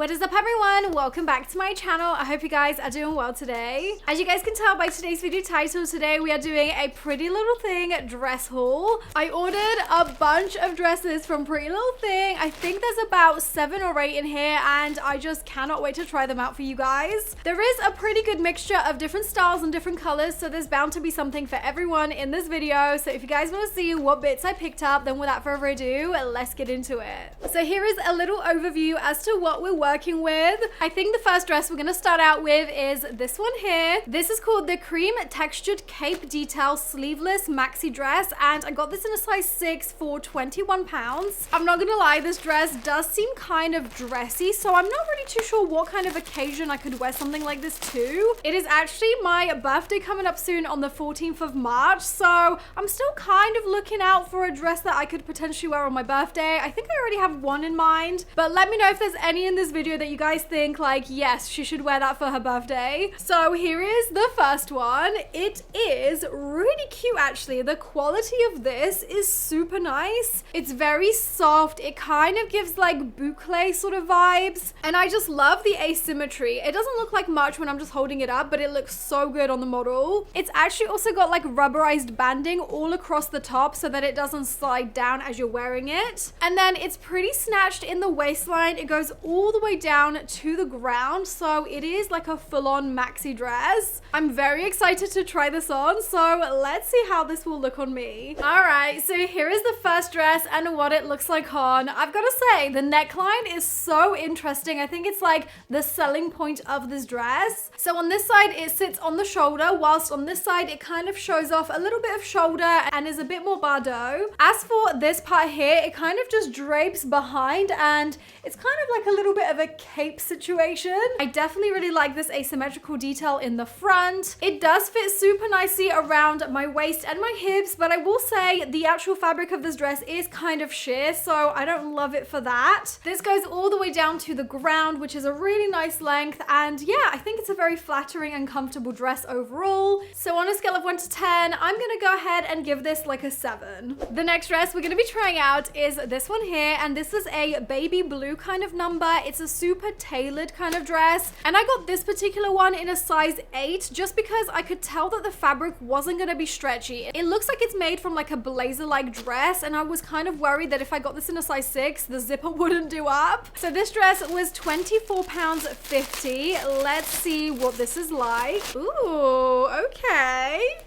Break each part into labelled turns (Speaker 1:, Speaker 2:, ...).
Speaker 1: What is up everyone? Welcome back to my channel. I hope you guys are doing well today. As you guys can tell by today's video title, today we are doing a Pretty Little Thing dress haul. I ordered a bunch of dresses from Pretty Little Thing. I think there's about 7 or 8 in here and I just cannot wait to try them out for you guys. There is a pretty good mixture of different styles and different colors, so there's bound to be something for everyone in this video. So if you guys want to see what bits I picked up, then without further ado, let's get into it. So here is a little overview as to what we're working with. I think the first dress we're going to start out with is this one here. This is called the Cream Textured Cape Detail Sleeveless Maxi Dress, and I got this in a size 6 for £21. I'm not gonna lie, this dress does seem kind of dressy, so I'm not really too sure what kind of occasion I could wear something like this to. It is actually my birthday coming up soon on the 14th of March, so I'm still kind of looking out for a dress that I could potentially wear on my birthday. I think I already have one in mind, but let me know if there's any in this video that you guys think like, yes, she should wear that for her birthday. So here is the first one. It is really cute actually. The quality of this is super nice. It's very soft. It kind of gives like boucle sort of vibes, and I just love the asymmetry. It doesn't look like much when I'm just holding it up, but it looks so good on the model. It's actually also got like rubberized banding all across the top so that it doesn't slide down as you're wearing it, and then it's pretty snatched in the waistline. It goes all the way down to the ground, so it is like a full-on maxi dress. I'm very excited to try this on, so let's see how this will look on me. All right, so here is the first dress and what it looks like on. I've got to say, the neckline is so interesting. I think it's like the selling point of this dress. So on this side, it sits on the shoulder, whilst on this side, it kind of shows off a little bit of shoulder and is a bit more bardot. As for this part here, it kind of just drapes behind, and it's kind of like a little bit of a cape situation. I definitely really like this asymmetrical detail in the front. It does fit super nicely around my waist and my hips, but I will say the actual fabric of this dress is kind of sheer, so I don't love it for that. This goes all the way down to the ground, which is a really nice length, and yeah, I think it's a very flattering and comfortable dress overall. So on a scale of 1 to 10, I'm gonna go ahead and give this like a 7. The next dress we're gonna be trying out is this one here, and this is a baby blue kind of number. It's a super tailored kind of dress, and I got this particular one in a size 8 just because I could tell that the fabric wasn't going to be stretchy. It looks like it's made from like a blazer-like dress, and I was kind of worried that if I got this in a size 6, the zipper wouldn't do up. So this dress was £24.50. Let's see what this is like. Ooh, okay.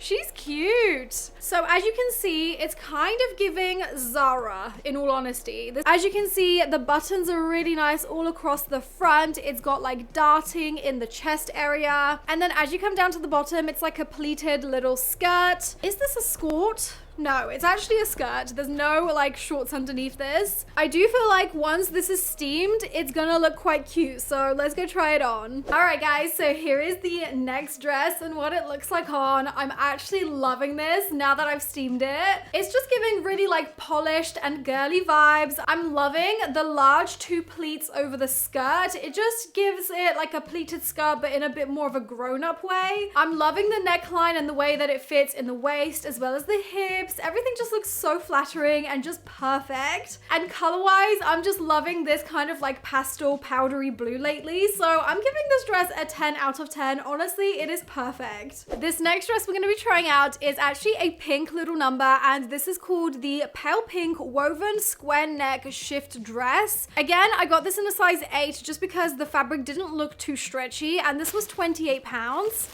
Speaker 1: She's cute. So as you can see, it's kind of giving Zara, in all honesty. As you can see, the buttons are really nice all across the front. It's got like darting in the chest area. And then as you come down to the bottom, it's like a pleated little skirt. Is this a skirt? No, it's actually a skirt. There's no like shorts underneath this. I do feel like once this is steamed, it's gonna look quite cute. So let's go try it on. All right, guys, so here is the next dress and what it looks like on. I'm actually loving this now that I've steamed it. It's just giving really like polished and girly vibes. I'm loving the large 2 pleats over the skirt. It just gives it like a pleated skirt, but in a bit more of a grown-up way. I'm loving the neckline and the way that it fits in the waist as well as the hips. Everything just looks so flattering and just perfect. And color-wise, I'm just loving this kind of like pastel powdery blue lately. So I'm giving this dress a 10 out of 10. Honestly, it is perfect. This next dress we're going to be trying out is actually a pink little number, and this is called the Pale Pink Woven Square Neck Shift Dress. Again, I got this in a size 8 just because the fabric didn't look too stretchy, and this was £28.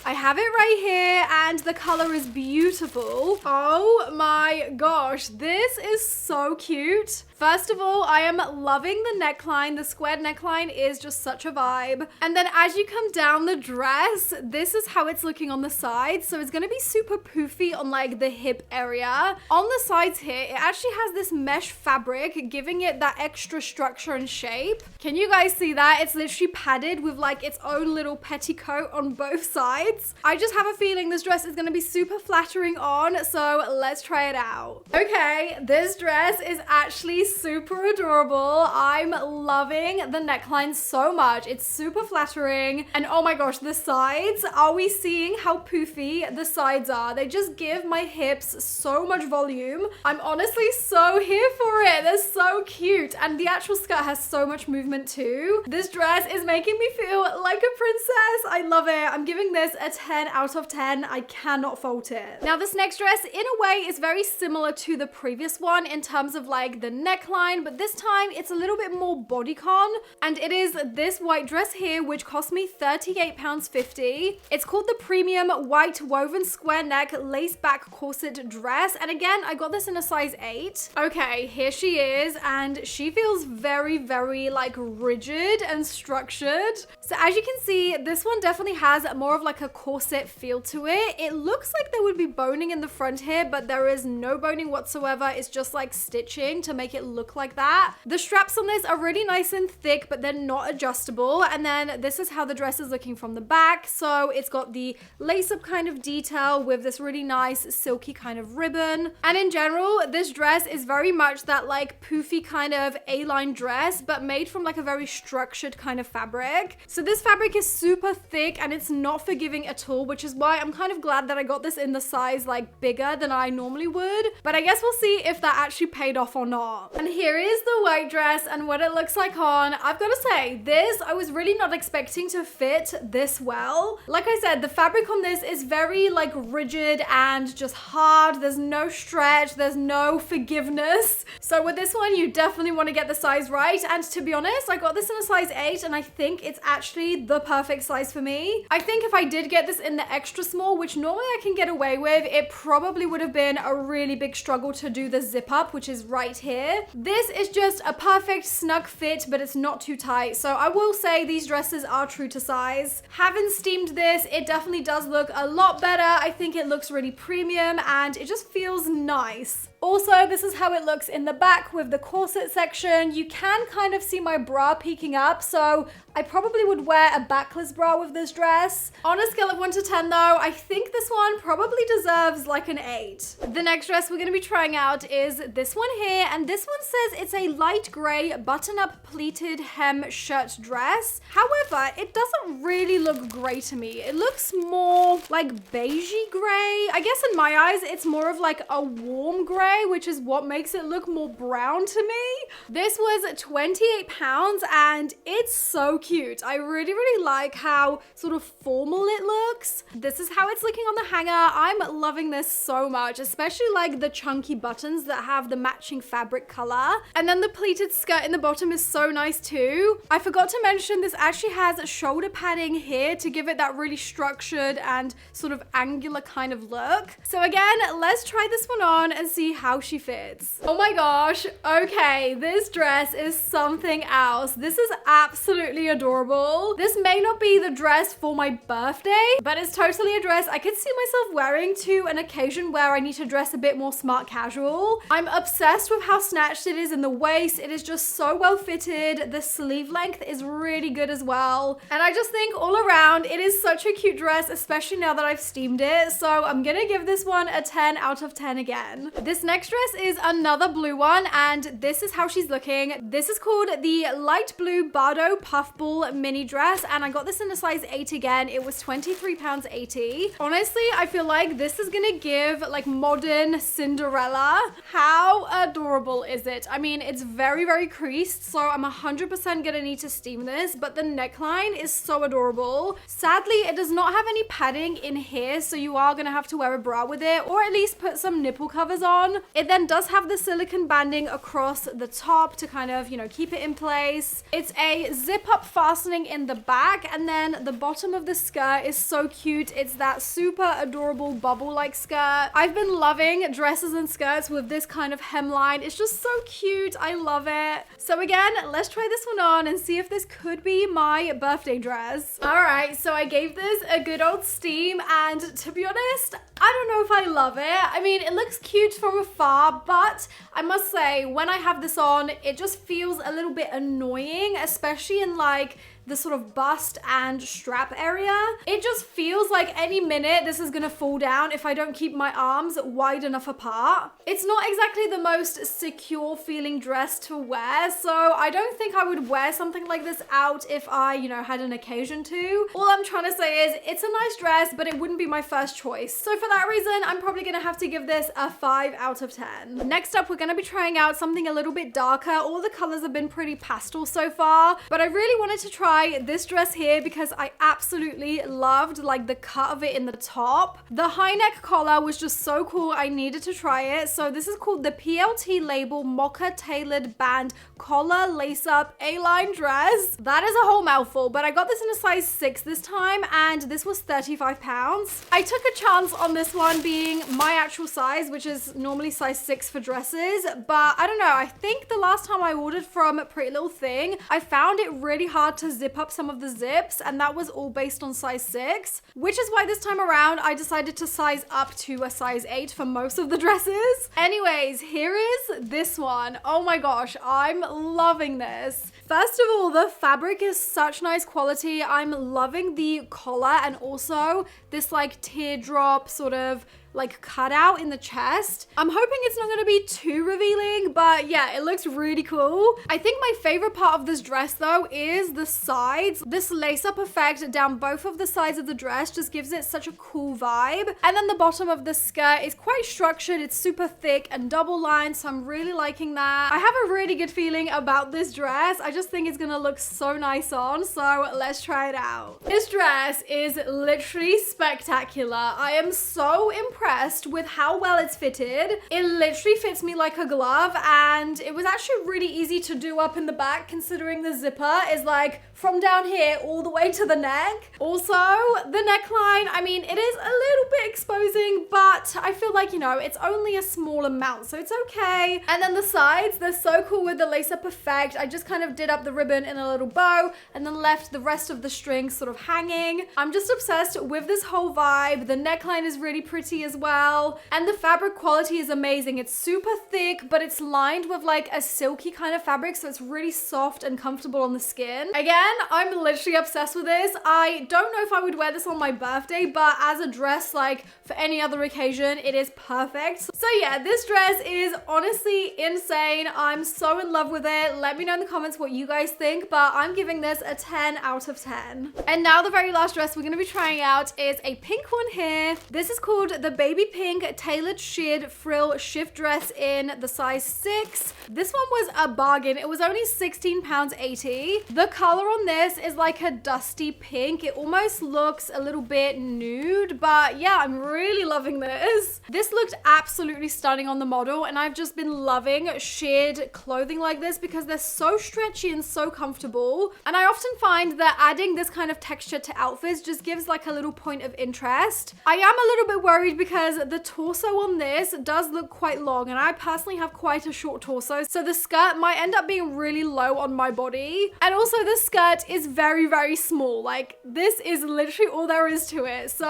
Speaker 1: I have it right here, and the color is beautiful. Oh my gosh, this is so cute. First of all, I am loving the neckline. The squared neckline is just such a vibe. And then as you come down the dress, this is how it's looking on the sides. So it's gonna be super poofy on like the hip area. On the sides here, it actually has this mesh fabric, giving it that extra structure and shape. Can you guys see that? It's literally padded with like its own little petticoat on both sides. I just have a feeling this dress is gonna be super flattering on, so let's try it out. Okay, this dress is actually super adorable. I'm loving the neckline so much. It's super flattering. And oh my gosh, the sides, are we seeing how poofy the sides are? They just give my hips so much volume. I'm honestly so here for it. They're so cute. And the actual skirt has so much movement too. This dress is making me feel like a princess. I love it. I'm giving this a 10 out of 10. I cannot fault it. Now this next dress in a way is very similar to the previous one in terms of like the neckline, but this time it's a little bit more bodycon, and it is this white dress here which cost me £38.50. It's called the premium white woven square neck lace back corset dress, and again I got this in a size 8. Okay, here she is, and she feels very like rigid and structured. So as you can see, this one definitely has more of like a corset feel to it. It looks like there would be boning in the front here, but there is no boning whatsoever. It's just like stitching to make it look like that. The straps on this are really nice and thick, but they're not adjustable. And then this is how the dress is looking from the back. So it's got the lace up kind of detail with this really nice silky kind of ribbon. And in general, this dress is very much that like poofy kind of A-line dress, but made from like a very structured kind of fabric. So this fabric is super thick and it's not forgiving at all, which is why I'm kind of glad that I got this in the size like bigger than I normally would. But I guess we'll see if that actually paid off or not. And here is the white dress and what it looks like on. I've got to say, this I was really not expecting to fit this well. Like I said, the fabric on this is very like rigid and just hard. There's no stretch, there's no forgiveness. So with this one, you definitely want to get the size right. And to be honest, I got this in a size 8 and I think it's actually the perfect size for me. I think if I did get this in the extra small, which normally I can get away with, it probably would have been a really big struggle to do the zip up, which is right here. This is just a perfect snug fit, but it's not too tight. So I will say these dresses are true to size. Having steamed this, it definitely does look a lot better. I think it looks really premium and it just feels nice. Also, this is how it looks in the back with the corset section. You can kind of see my bra peeking up, so I probably would wear a backless bra with this dress. On a scale of 1 to 10 though, I think this one probably deserves like an 8. The next dress we're going to be trying out is this one here, and this one says it's a light gray button-up pleated hem shirt dress. However, it doesn't really look gray to me. It looks more like beigey gray. I guess in my eyes, it's more of like a warm gray, which is what makes it look more brown to me. This was £28 and it's so cute. I really like how sort of formal it looks. This is how it's looking on the hanger. I'm loving this so much, especially like the chunky buttons that have the matching fabric color. And then the pleated skirt in the bottom is so nice too. I forgot to mention this actually has shoulder padding here to give it that really structured and sort of angular kind of look. So again, let's try this one on and see how she fits. Oh my gosh. Okay, this dress is something else. This is absolutely adorable. This may not be the dress for my birthday, but it's totally a dress I could see myself wearing to an occasion where I need to dress a bit more smart casual. I'm obsessed with how snatched it is in the waist. It is just so well fitted. The sleeve length is really good as well. And I just think all around it is such a cute dress, especially now that I've steamed it. So I'm gonna give this one a 10 out of 10 again. This next dress is another blue one, and this is how she's looking. This is called the light blue Bardo puffball mini dress, and I got this in a size 8 again. It was £23.80. Honestly, I feel like this is gonna give like modern Cinderella. How adorable is it? I mean, it's very creased, so I'm 100% gonna need to steam this, but the neckline is so adorable. Sadly, it does not have any padding in here, so you are gonna have to wear a bra with it, or at least put some nipple covers on. It then does have the silicone banding across the top to kind of, you know, keep it in place. It's a zip up fastening in the back, and then the bottom of the skirt is so cute. It's that super adorable bubble-like skirt. I've been loving dresses and skirts with this kind of hemline. It's just so cute. I love it. So again, let's try this one on and see if this could be my birthday dress. All right, so I gave this a good old steam, and to be honest, I don't know if I love it. I mean, it looks cute from afar, but I must say, when I have this on, it just feels a little bit annoying, especially in like the sort of bust and strap area. It just feels like any minute this is gonna fall down if I don't keep my arms wide enough apart. It's not exactly the most secure feeling dress to wear, so I don't think I would wear something like this out if I, you know, had an occasion to. All I'm trying to say is it's a nice dress, but it wouldn't be my first choice. So for that reason, I'm probably gonna have to give this a 5 out of 10. Next up, we're gonna be trying out something a little bit darker. All the colors have been pretty pastel so far, but I really wanted to try this dress here because I absolutely loved like the cut of it in the top. The high neck collar was just so cool. I needed to try it. So this is called the PLT label Mocka tailored band collar lace up A-line dress. That is a whole mouthful, but I got this in a size 6 this time, and this was 35 pounds. I took a chance on this one being my actual size, which is normally size 6 for dresses, but I don't know, I think the last time I ordered from Pretty Little Thing, I found it really hard to zip up some of the zips, and that was all based on size 6, which is why this time around I decided to size up to a size 8 for most of the dresses. Anyways, here is this one. Oh my gosh, I'm loving this. First of all, the fabric is such nice quality. I'm loving the collar and also this like teardrop sort of like cutout in the chest. I'm hoping it's not gonna be too revealing, but yeah, it looks really cool. I think my favorite part of this dress though is the sides. This lace up effect down both of the sides of the dress just gives it such a cool vibe. And then the bottom of the skirt is quite structured. It's super thick and double lined, so I'm really liking that. I have a really good feeling about this dress. I just think it's gonna look so nice on, so let's try it out. This dress is literally spectacular. I am so impressed with how well it's fitted. It literally fits me like a glove, and it was actually really easy to do up in the back considering the zipper is like from down here all the way to the neck. Also, the neckline, I mean, it is a little bit exposing, but I feel like, you know, it's only a small amount, so it's okay. And then the sides, they're so cool with the lace up effect. I just kind of did up the ribbon in a little bow and then left the rest of the strings sort of hanging. I'm just obsessed with this whole vibe. The neckline is really pretty as well, and the fabric quality is amazing. It's super thick, but it's lined with like a silky kind of fabric, so it's really soft and comfortable on the skin. Again, I'm literally obsessed with this. I don't know if I would wear this on my birthday, but as a dress, like for any other occasion, it is perfect. So yeah, this dress is honestly insane. I'm so in love with it. Let me know in the comments what you guys think, but I'm giving this a 10 out of 10. And now the very last dress we're going to be trying out is a pink one here. This is called the Baby Pink Tailored Sheared Frill Shift Dress in the size 6. This one was a bargain. It was only £16.80. The color on this is like a dusty pink. It almost looks a little bit nude, but yeah, I'm really loving this. This looked absolutely stunning on the model, and I've just been loving sheared clothing like this because they're so stretchy and so comfortable. And I often find that adding this kind of texture to outfits just gives like a little point of interest. I am a little bit worried because the torso on this does look quite long, and I personally have quite a short torso, so the skirt might end up being really low on my body. And also the skirt is very, very small. Like, this is literally all there is to it, so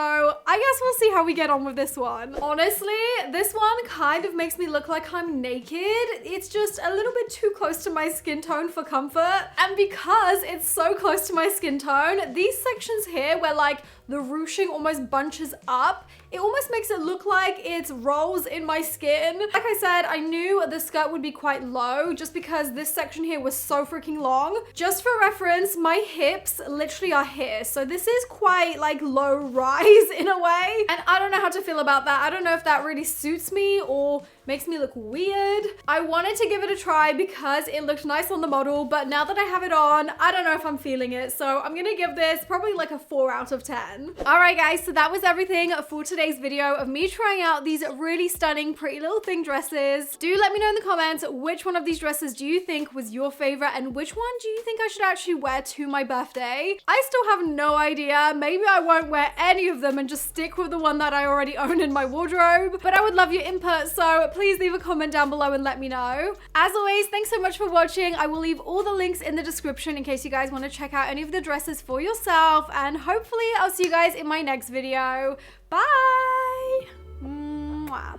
Speaker 1: I guess we'll see how we get on with this one. Honestly, this one kind of makes me look like I'm naked. It's just a little bit too close to my skin tone for comfort, and because it's so close to my skin tone, these sections here where like the ruching almost bunches up, it almost makes it look like it's rolls in my skin. Like I said, I knew the skirt would be quite low just because this section here was so freaking long. Just for reference, my hips literally are here, so this is quite like low rise in a way, and I don't know how to feel about that. I don't know if that really suits me or makes me look weird. I wanted to give it a try because it looked nice on the model, but now that I have it on, I don't know if I'm feeling it, so I'm gonna give this probably like a 4 out of 10. All right guys, so that was everything for today's video of me trying out these really stunning Pretty Little Thing dresses. Do let me know in the comments which one of these dresses do you think was your favorite, and which one do you think I should actually wear to my birthday? I still have no idea. Maybe I won't wear any of them and just stick with the one that I already own in my wardrobe, but I would love your input, so please leave a comment down below and let me know. As always, thanks so much for watching. I will leave all the links in the description in case you guys want to check out any of the dresses for yourself, and hopefully I'll see you guys in my next video. Bye! Mwah.